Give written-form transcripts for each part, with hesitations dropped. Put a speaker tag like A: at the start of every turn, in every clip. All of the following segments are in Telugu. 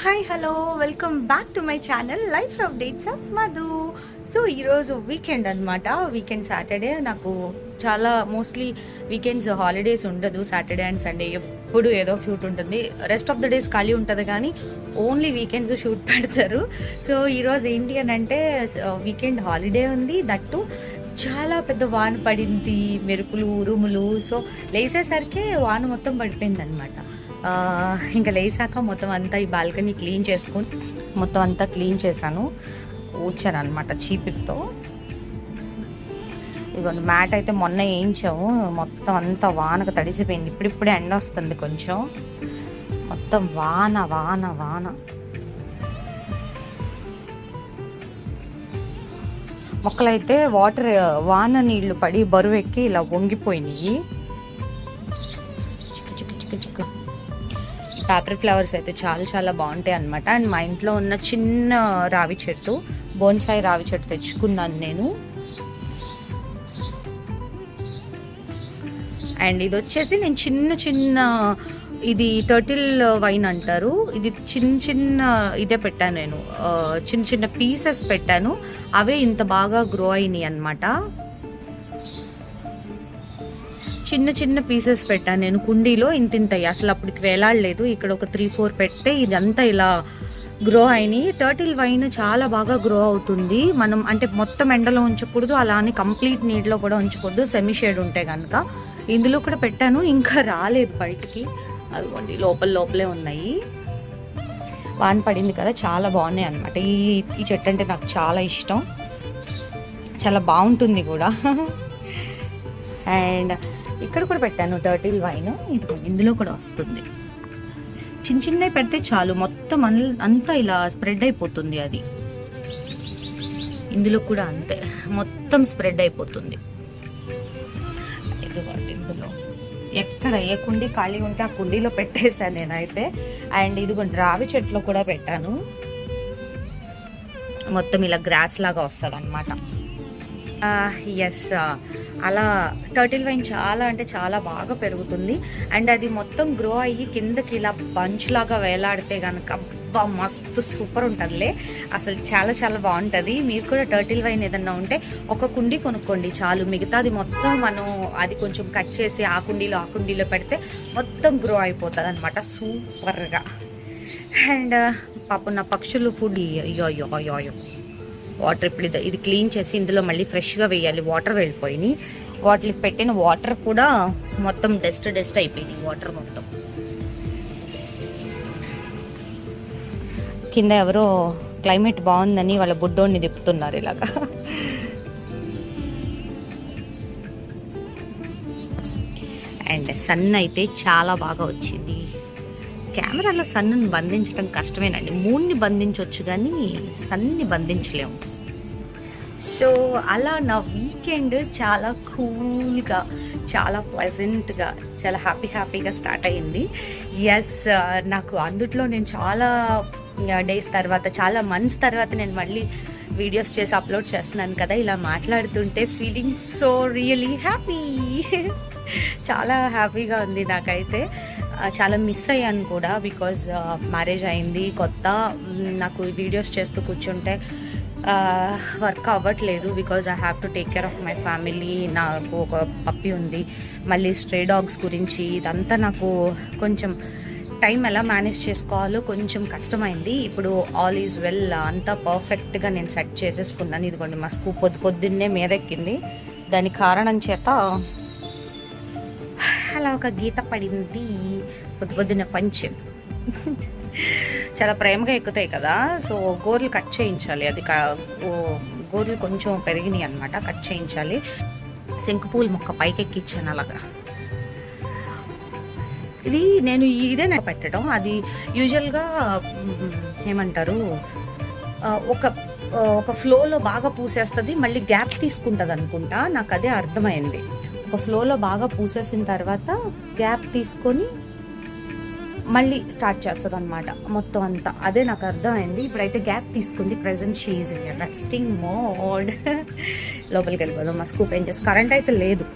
A: Hi hello welcome back to my channel life updates of Madhu. So ఈరోజు వీకెండ్ అనమాట. Weekend Saturday. నాకు చాలా మోస్ట్లీ వీకెండ్స్ హాలిడేస్ ఉండదు. సాటర్డే అండ్ సండే ఎప్పుడు ఏదో షూట్ ఉంటుంది. రెస్ట్ ఆఫ్ ద డేస్ ఖాళీ ఉంటుంది కానీ ఓన్లీ వీకెండ్స్ షూట్ పెడతారు. సో ఈరోజు ఏంటి అని అంటే వీకెండ్ హాలిడే ఉంది. దట్టు చాలా పెద్ద వాన పడింది, మెరుపులు ఉరుములు. సో లేచేసరికి వాన మొత్తం పడిపోయింది అనమాట. ఇంకా లేచాక మొత్తం అంతా ఈ బాల్కనీ క్లీన్ చేసుకొని మొత్తం అంతా క్లీన్ చేశాను, ఊడ్చాను అనమాట చీపితో. ఇదిగోండి మ్యాట్ అయితే మొన్న వేయించాము, మొత్తం అంతా వానకు తడిసిపోయింది. ఇప్పుడిప్పుడే ఎండ వస్తుంది కొంచెం. మొత్తం వాన వాన వాన. మొక్కలైతే వాన నీళ్లు పడి బరువు ఎక్కి ఇలా వంగిపోయినాయి. చిక్కు చిక్కు చిక్కు చిక్కు. పేపర్ ఫ్లవర్స్ అయితే చాలా చాలా బాగుంటాయి అనమాట. అండ్ మా ఇంట్లో ఉన్న చిన్న రావి చెట్టు, బోన్సాయి రావి చెట్టు తెచ్చుకున్నాను నేను. అండ్ ఇది వచ్చేసి నేను చిన్న చిన్న ఇది టర్టిల్ వైన్ అంటారు. ఇది చిన్న చిన్న ఇదే పెట్టాను నేను, చిన్న చిన్న పీసెస్ పెట్టాను. అవే ఇంత బాగా గ్రో అయినాయి అన్నమాట. చిన్న చిన్న పీసెస్ పెట్టాను నేను కుండీలో, ఇంతింతయి. అసలు అప్పటికి వేలాడలేదు. ఇక్కడ ఒక 3-4 పెడితే ఇదంతా ఇలా గ్రో అయినాయి. టర్టిల్ వైన్ చాలా బాగా గ్రో అవుతుంది. మనం అంటే మొత్తం ఎండలో ఉంచకూడదు, అలానే కంప్లీట్ నీటిలో కూడా ఉంచకూడదు, సెమీ షేడ్ ఉంటే కనుక. ఇందులో కూడా పెట్టాను, ఇంకా రాలేదు బయటికి. అదిగోండి లోపలే ఉన్నాయి. వాన పడింది కదా, చాలా బాగున్నాయి అనమాట. ఈ చెట్టు అంటే నాకు చాలా ఇష్టం, చాలా బాగుంటుంది కూడా. అండ్ ఇక్కడ కూడా పెట్టాను టర్టిల్ వైన్. ఇందులో కూడా వస్తుంది. చిన్న చిన్నవి పెడితే చాలు, మొత్తం అంతా ఇలా స్ప్రెడ్ అయిపోతుంది. అది ఇందులో కూడా అంతే, మొత్తం స్ప్రెడ్ అయిపోతుంది. ఇందులో ఎక్కడ ఏ కుండీ ఖాళీ ఉంటే ఆ కుండీలో పెట్టేశాను నేనైతే. అండ్ ఇదిగోండి రావి చెట్లో కూడా పెట్టాను. మొత్తం ఇలా గ్రాస్ లాగా వస్తుంది అనమాట. ఎస్, అలా టర్టిల్ వైన్ చాలా అంటే చాలా బాగా పెరుగుతుంది. అండ్ అది మొత్తం గ్రో అయ్యి కిందకి ఇలా బంచ్ లాగా వేలాడితే కనుక అబ్బా మస్తు సూపర్ ఉంటుందిలే. అసలు చాలా చాలా బాగుంటుంది. మీరు కూడా టర్టిల్ వైన్ ఏదన్నా ఉంటే ఒక కుండీ కొనుక్కోండి చాలు. మిగతాది మొత్తం మనం అది కొంచెం కట్ చేసి ఆ కుండీలో పెడితే మొత్తం గ్రో అయిపోతుంది అనమాట సూపర్గా. అండ్ పాపం నా పక్షులు ఫుడ్ అయ్యో వాటర్ ఇప్పుడు ఇది క్లీన్ చేసి ఇందులో మళ్ళీ ఫ్రెష్గా వేయాలి. వాటర్ వెళ్ళిపోయినాయి. వాటికి పెట్టిన వాటర్ కూడా మొత్తం డస్ట్ అయిపోయింది. వాటర్ మొత్తం కింద ఎవరో క్లైమేట్ బాగుందని వాళ్ళ బుడ్డోడిని తిప్పుతున్నారు ఇలాగా. అండ్ సన్ అయితే చాలా బాగా వచ్చింది. కెమెరాలో సన్నుని బంధించడం కష్టమేనండి. మూన్ని బంధించవచ్చు కానీ సన్ని బంధించలేము. సో అలా నా వీకెండ్ చాలా కూల్గా, చాలా ప్లెజెంట్గా, చాలా హ్యాపీగా స్టార్ట్ అయ్యింది. ఎస్, నాకు అందుట్లో నేను చాలా డేస్ తర్వాత, చాలా మంత్స్ తర్వాత నేను మళ్ళీ వీడియోస్ చేసి అప్లోడ్ చేస్తున్నాను కదా. ఇలా మాట్లాడుతుంటే ఫీలింగ్ సో రియలీ హ్యాపీ. చాలా హ్యాపీగా ఉంది నాకైతే. చాలా మిస్ అయ్యాను కూడా, బికాజ్ మ్యారేజ్ అయింది కొత్త. నాకు వీడియోస్ చేస్తూ కూర్చుంటే వర్క్ అవ్వట్లేదు. Because I have to take care of my family. నాకు ఒక పప్పి ఉంది, మళ్ళీ స్ట్రే డాగ్స్ గురించి ఇదంతా నాకు కొంచెం టైం ఎలా మేనేజ్ చేసుకోవాలో కొంచెం కష్టమైంది. ఇప్పుడు ఆల్ ఈజ్ వెల్, అంతా పర్ఫెక్ట్గా నేను సెట్ చేసేసుకున్నాను. ఇదిగోండి మా స్కూప్ పొద్దున్నే మీదెక్కింది. దాని కారణం చేత అలా ఒక గీత పడింది. పొద్దున్న పంచ్ చాలా ప్రేమగా ఎక్కుతాయి కదా. సో గోర్లు కట్ చేయించాలి. అది గోర్లు కొంచెం పెరిగినాయి అనమాట, కట్ చేయించాలి. శంకుపూల మొక్క పైకి ఎక్కించాను అలాగా. ఇది నేను ఇదే పెట్టడం. అది యూజువల్గా ఏమంటారు, ఒక ఫ్లోలో బాగా పూసేస్తుంది, మళ్ళీ గ్యాప్ తీసుకుంటుంది అనుకుంటా. నాకు అదే అర్థమైంది. ఒక ఫ్లోలో బాగా పూసేసిన తర్వాత గ్యాప్ తీసుకొని మళ్ళీ స్టార్ట్ చేస్తుంది అనమాట మొత్తం అంతా. అదే నాకు అర్థమైంది. ఇప్పుడైతే గ్యాప్ తీసుకుంది. Present she is in resting mode. లోపలికి వెళ్ళిపోదాం. మా స్కూప్ ఏం చేసి కరెంట్ అయితే లేదు.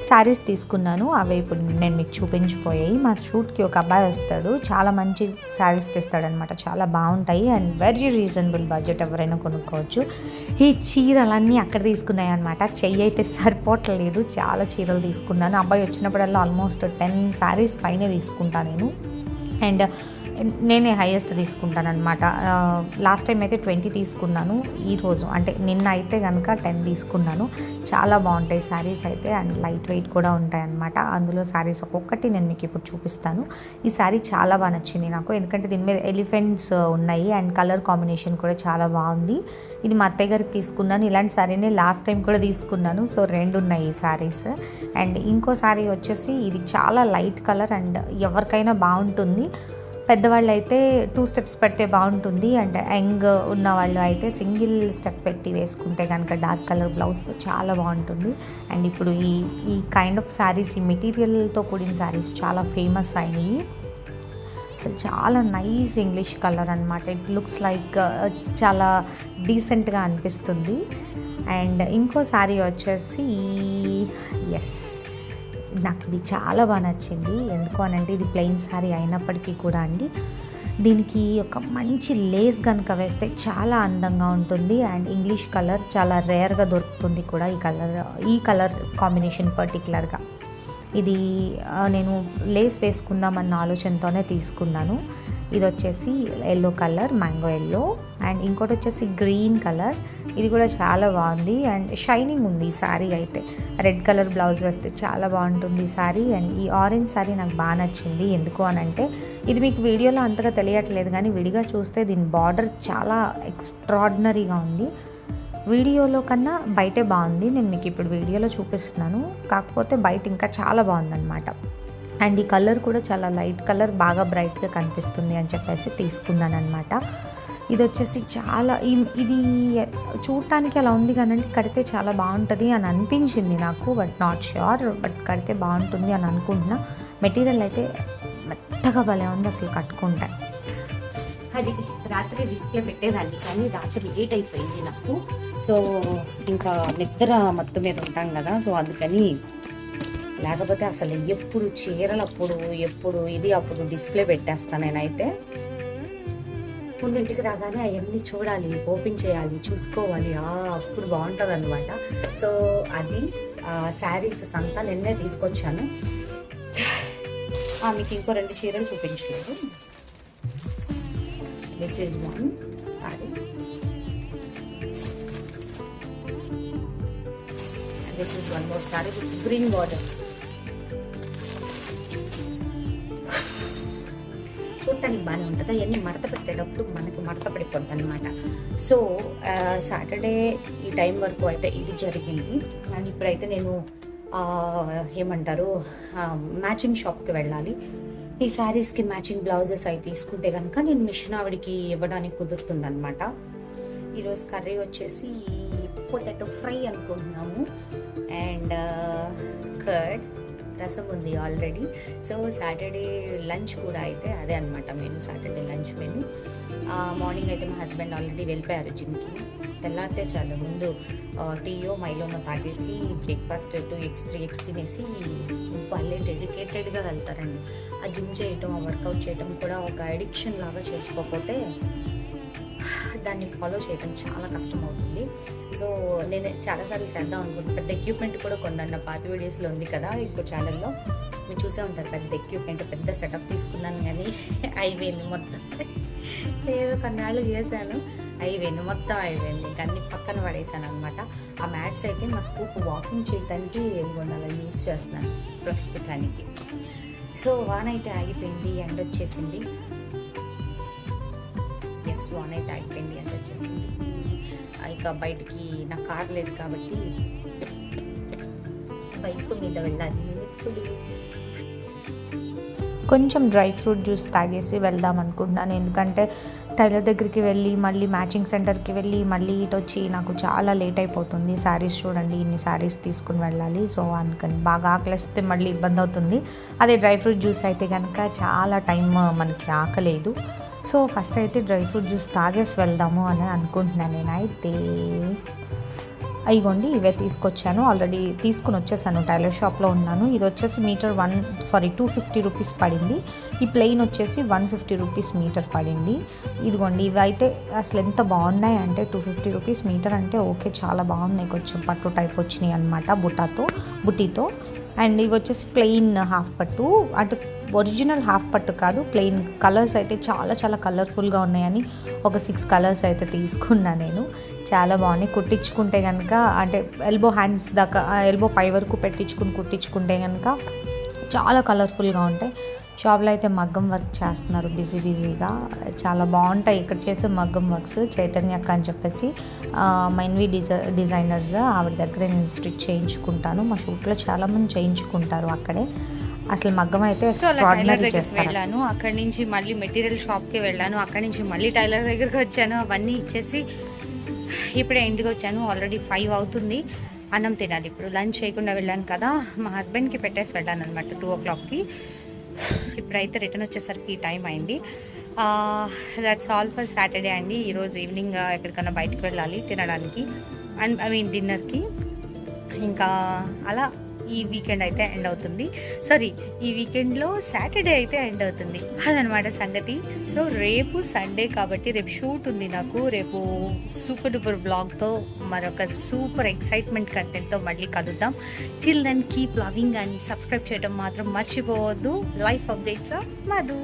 B: శారీస్ తీసుకున్నాను. అవి ఇప్పుడు నేను మీకు చూపించిపోయాయి. మా షూట్కి ఒక అబ్బాయి వస్తాడు, చాలా మంచి శారీస్ తెస్తాడనమాట, చాలా బాగుంటాయి అండ్ వెరీ రీజనబుల్ బడ్జెట్, ఎవరైనా కొనుక్కోవచ్చు. ఈ చీరలన్నీ అక్కడ తీసుకున్నాయి అనమాట. చెయ్యి అయితే సరిపోవట్లేదు, చాలా చీరలు తీసుకున్నాను. అబ్బాయి వచ్చినప్పుడల్లా ఆల్మోస్ట్ 10 శారీస్ పైనే తీసుకుంటాను నేను. అండ్ నేనే హైయెస్ట్ తీసుకుంటాను అనమాట. లాస్ట్ టైం అయితే 20 తీసుకున్నాను, ఈరోజు అంటే నిన్న అయితే కనుక 10 తీసుకున్నాను. చాలా బాగుంటాయి శారీస్ అయితే అండ్ లైట్ వెయిట్ కూడా ఉంటాయి అనమాట. అందులో శారీస్ ఒక్కొక్కటి నేను మీకు ఇప్పుడు చూపిస్తాను. ఈ శారీ చాలా బాగా నచ్చింది నాకు, ఎందుకంటే దీని మీద ఎలిఫెంట్స్ ఉన్నాయి అండ్ కలర్ కాంబినేషన్ కూడా చాలా బాగుంది. ఇది మా అత్తయ్య గారికి తీసుకున్నాను. ఇలాంటి శారీనే లాస్ట్ టైం కూడా తీసుకున్నాను. సో 2 ఉన్నాయి ఈ శారీస్. అండ్ ఇంకో శారీ వచ్చేసి ఇది చాలా లైట్ కలర్ అండ్ ఎవరికైనా బాగుంటుంది. పెద్దవాళ్ళు అయితే 2 స్టెప్స్ పెడితే బాగుంటుంది అండ్ యంగ్ ఉన్న వాళ్ళు అయితే సింగిల్ స్టెప్ పెట్టి వేసుకుంటే కనుక డార్క్ కలర్ బ్లౌజ్తో చాలా బాగుంటుంది. అండ్ ఇప్పుడు ఈ కైండ్ ఆఫ్ శారీస్, ఈ మెటీరియల్తో కూడిన శారీస్ చాలా ఫేమస్ అయినాయి. అసలు చాలా నైస్ ఇంగ్లీష్ కలర్ అనమాట. ఇట్ లుక్స్ లైక్ చాలా డీసెంట్గా అనిపిస్తుంది. అండ్ ఇంకో శారీ వచ్చేసి నాకు ఇది చాలా బాగా నచ్చింది. ఎందుకు అనంటే ఇది ప్లెయిన్ శారీ అయినప్పటికీ కూడా అండి, దీనికి ఒక మంచి లేస్ కనుక వేస్తే చాలా అందంగా ఉంటుంది. అండ్ ఇంగ్లీష్ కలర్ చాలా రేర్గా దొరుకుతుంది కూడా ఈ కలర్ కాంబినేషన్ పర్టికులర్గా. ఇది నేను లేస్ వేసుకుందామన్న ఆలోచనతోనే తీసుకున్నాను. ఇది వచ్చేసి yellow colour, mango yellow. And ఇంకోటి వచ్చేసి గ్రీన్ కలర్, ఇది కూడా చాలా బాగుంది అండ్ షైనింగ్ ఉంది ఈ శారీ అయితే. రెడ్ కలర్ బ్లౌజ్ వేస్తే చాలా బాగుంటుంది ఈ శారీ. అండ్ ఈ ఆరెంజ్ శారీ నాకు బాగా నచ్చింది. ఎందుకు అనంటే ఇది మీకు వీడియోలో అంతగా తెలియట్లేదు, కానీ విడిగా చూస్తే దీని బార్డర్ చాలా ఎక్స్ట్రాడినరీగా ఉంది. వీడియోలో కన్నా బయటే బాగుంది. నేను మీకు ఇప్పుడు వీడియోలో చూపిస్తున్నాను, కాకపోతే బయట ఇంకా చాలా బాగుందన్నమాట. అండ్ ఈ కలర్ కూడా చాలా లైట్ కలర్, బాగా బ్రైట్గా కనిపిస్తుంది అని చెప్పేసి తీసుకున్నాను అనమాట. ఇది వచ్చేసి చాలా ఇది చూడటానికి అలా ఉంది కానీ కడితే చాలా బాగుంటుంది అని అనిపించింది నాకు, బట్ నాట్ ష్యూర్. బట్ కడితే బాగుంటుంది అని అనుకుంటున్నా. మెటీరియల్ అయితే మెత్తగా భలే ఉంది అసలు కట్టుకుంటే.
A: అది రాత్రి డిస్ప్లే పెట్టేదాన్ని, కానీ రాత్రి లేట్ అయిపోయింది నాకు. సో ఇంకా నిద్ర మొత్తం మీద ఉంటాం కదా, సో అందుకని లేకపోతే అసలు ఎప్పుడు చీరలు అప్పుడు, ఎప్పుడు ఇది అప్పుడు డిస్ప్లే పెట్టేస్తాను నేనైతే. ముందు ఇంటికి రాగానే అవన్నీ చూడాలి, ఓపెన్ చేయాలి, చూసుకోవాలి, అప్పుడు బాగుంటుంది అనమాట. సో అది శారీస్ అంతా నిన్నే తీసుకొచ్చాను. మీకు ఇంకో 2 చీరలు చూపించలేదు. This is one saree. And this is one more saree with green border. చూడటానికి బాగానే ఉంటుంది, అవన్నీ మడత పెట్టేటప్పుడు మనకి మడత పడిపోద్ది అనమాట. సో సాటర్డే ఈ టైం వరకు అయితే ఇది జరిగింది. అండ్ ఇప్పుడైతే నేను ఏమంటారు మ్యాచింగ్ షాప్కి వెళ్ళాలి. ఈ శారీస్కి మ్యాచింగ్ బ్లౌజెస్ అవి తీసుకుంటే కనుక నేను మిషన్ ఆవిడికి ఇవ్వడానికి కుదురుతుంది అనమాట. ఈరోజు కర్రీ వచ్చేసి పొటాటో ఫ్రై అనుకుంటున్నాము అండ్ కర్డ్, రసం ఉంది ఆల్రెడీ. సో సాటర్డే లంచ్ కూడా అయితే అదే అనమాట menu, Saturday lunch menu. Morning అయితే మా హస్బెండ్ ఆల్రెడీ వెళ్ళిపోయారు జిమ్కి. తెల్లారితే చాలు ముందు టీయో మైలోనో తాగేసి బ్రేక్ఫాస్ట్ 2 eggs 3 eggs తినేసి వాళ్ళే డెడికేటెడ్గా వెళ్తారండి. ఆ జిమ్ చేయటం, ఆ వర్కౌట్ చేయటం కూడా ఒక అడిక్షన్ లాగా చేసుకోకపోతే దాన్ని ఫాలో చేయడం చాలా కష్టం అవుతుంది. సో నేను చాలాసార్లు చేద్దాం అనుకుంటున్నాను. పెద్ద ఎక్విప్మెంట్ కూడా కొన్నాను, పాత వీడియోస్లో ఉంది కదా ఇంకో ఛానల్లో, మీరు చూసే ఉంటారు. పెద్ద ఎక్విప్మెంట్, పెద్ద సెటప్ తీసుకున్నాను, కానీ అయిపోయింది మొత్తం. ఏదో కొన్నాళ్ళు చేశాను, అయిపోయింది మొత్తం, అయిపోయింది. ఇంకా అన్ని పక్కన పడేసాను అనమాట. ఆ మ్యాట్స్ అయితే మా స్కూప్ వాకింగ్ చేయడానికి అలా యూజ్ చేస్తున్నాను ప్రస్తుతానికి. సో వాన అయితే ఆగిపోయింది, ఎండ వచ్చేసింది. వాన అయితే ఆగిపోయింది, ఎండ వచ్చేసింది. ఇక బయటికి నా కార్ లేదు కాబట్టి బైక్ మీద వెళ్ళాలి.
B: కొంచెం డ్రై ఫ్రూట్ జ్యూస్ తాగేసి వెళ్దాం అనుకుంటున్నాను, ఎందుకంటే టైలర్ దగ్గరికి వెళ్ళి మళ్ళీ మ్యాచింగ్ సెంటర్కి వెళ్ళి మళ్ళీ ఇటు వచ్చి నాకు చాలా లేట్ అయిపోతుంది. శారీస్ చూడండి, ఇన్ని శారీస్ తీసుకుని వెళ్ళాలి. సో అందుకని బాగా ఆకలిస్తే మళ్ళీ ఇబ్బంది అవుతుంది. అదే డ్రై ఫ్రూట్ జ్యూస్ అయితే కనుక చాలా టైం మనకి ఆకలేదు. సో ఫస్ట్ అయితే డ్రై ఫ్రూట్ జ్యూస్ తాగేసి వెళ్దాము అని అనుకుంటున్నాను నేనైతే. ఇగోండి ఇవే తీసుకొచ్చాను, ఆల్రెడీ తీసుకుని వచ్చేసాను, టైలర్ షాప్లో ఉన్నాను. ఇది వచ్చేసి మీటర్ 250 రూపీస్ పడింది. ఈ ప్లెయిన్ వచ్చేసి 150 రూపీస్ మీటర్ పడింది. ఇదిగోండి ఇవి అయితే అసలు ఎంత బాగున్నాయి అంటే 250 రూపీస్ మీటర్ అంటే ఓకే, చాలా బాగున్నాయి, కొంచెం పట్టు టైప్ వచ్చినాయి అనమాట బుట్టితో. అండ్ ఇవి వచ్చేసి ప్లెయిన్ హాఫ్ పట్టు, అంటే ఒరిజినల్ హాఫ్ పట్టు కాదు, ప్లెయిన్. కలర్స్ అయితే చాలా చాలా కలర్ఫుల్గా ఉన్నాయని ఒక 6 కలర్స్ అయితే తీసుకున్నా నేను. చాలా బాగున్నాయి. కుట్టించుకుంటే కనుక అంటే ఎల్బో హ్యాండ్స్ దాకా, ఎల్బో పై వరకు కుట్టించుకుంటే కనుక చాలా కలర్ఫుల్గా ఉంటాయి. షాప్లో అయితే మగ్గం వర్క్ చేస్తున్నారు బిజీగా, చాలా బాగుంటాయి ఇక్కడ చేసే మగ్గం వర్క్స్. చైతన్య అక్క అని చెప్పేసి మైన్వి డిజైనర్స్, ఆవిడ దగ్గర నేను స్టిచ్ చేయించుకుంటాను. మా షూట్లో చాలామంది చేయించుకుంటారు అక్కడే. అసలు మగ్గం అయితే ఎక్స్ట్రాడినరీ చేస్తారు.
A: వెళ్ళాను, అక్కడి నుంచి మళ్ళీ మెటీరియల్ షాప్కి వెళ్ళాను, అక్కడి నుంచి మళ్ళీ టైలర్ దగ్గరికి వచ్చాను, అవన్నీ ఇచ్చేసి ఇప్పుడే ఇంటికి వచ్చాను. ఆల్రెడీ 5 అవుతుంది, అన్నం తినాలి. ఇప్పుడు లంచ్ చేయకుండా వెళ్ళాను కదా, మా హస్బెండ్కి పెట్టేసి వెళ్ళాను అనమాట 2 o'clockకి. ఇప్పుడైతే రిటర్న్ వచ్చేసరికి టైం అయింది. దట్స్ ఆల్ ఫర్ సాటర్డే అండి. ఈరోజు ఈవినింగ్ ఎక్కడికైనా బయటకు వెళ్ళాలి తినడానికి, అండ్ డిన్నర్కి. ఇంకా అలా ఈ వీకెండ్ అయితే ఎండ్ అవుతుంది. ఈ వీకెండ్లో సాటర్డే అయితే ఎండ్ అవుతుంది, అదనమాట సంగతి. సో రేపు సండే కాబట్టి రేపు షూట్ ఉంది నాకు. రేపు సూపర్ డూపర్ బ్లాగ్తో, మరొక సూపర్ ఎక్సైట్మెంట్ కంటెంట్తో మళ్ళీ కలుద్దాం. Till then keep loving and subscribe చేయడం మాత్రం మర్చిపోవద్దు. Life updates of Madhu.